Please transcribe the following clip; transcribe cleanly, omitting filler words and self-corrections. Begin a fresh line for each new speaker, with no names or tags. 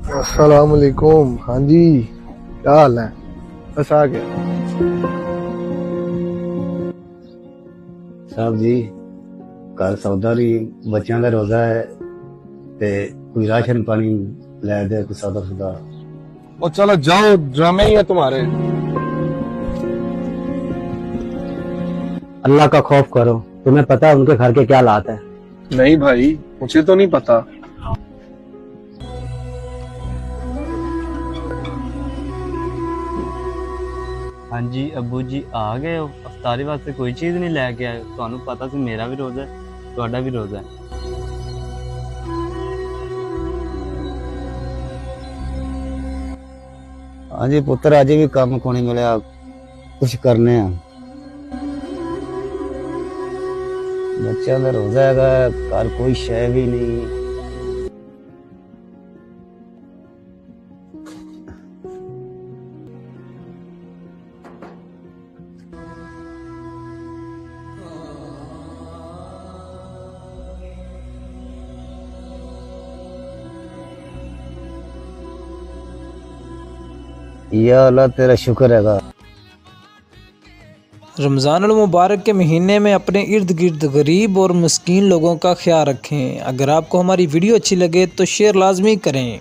अस्सलाम वालेकुम। हाँ जी, क्या हाल है? बस आ गया।
साहब जी, घर सौदा दी बच्चों का रोजा है ते कोई राशन पानी लै दे, कोई सौदा सुदा।
और चलो जाओ, ड्रामे ही है तुम्हारे।
अल्लाह का खौफ करो, तुम्हें पता है उनके घर के क्या हालात है।
नहीं भाई, मुझे तो नहीं पता।
हाँ जी अबू जी आ गए हो। अफतारी वास्ते कोई चीज़ नहीं लैके आए? ਤੁਹਾਨੂੰ पता सी मेरा भी रोज़ा है, ਤੁਹਾਡਾ भी रोज़ा है।
हाँ जी पुत्र, अजे भी काम को नहीं मिले, कुछ करने हैं। बच्चों का रोजा है, घर कोई शय भी नहीं। या अल्लाह तेरा शुक्र हैगा।
रमज़ान अल मुबारक के महीने में अपने इर्द गिर्द गरीब और मस्कीन लोगों का ख्याल रखें। अगर आपको हमारी वीडियो अच्छी लगे तो शेयर लाजमी करें।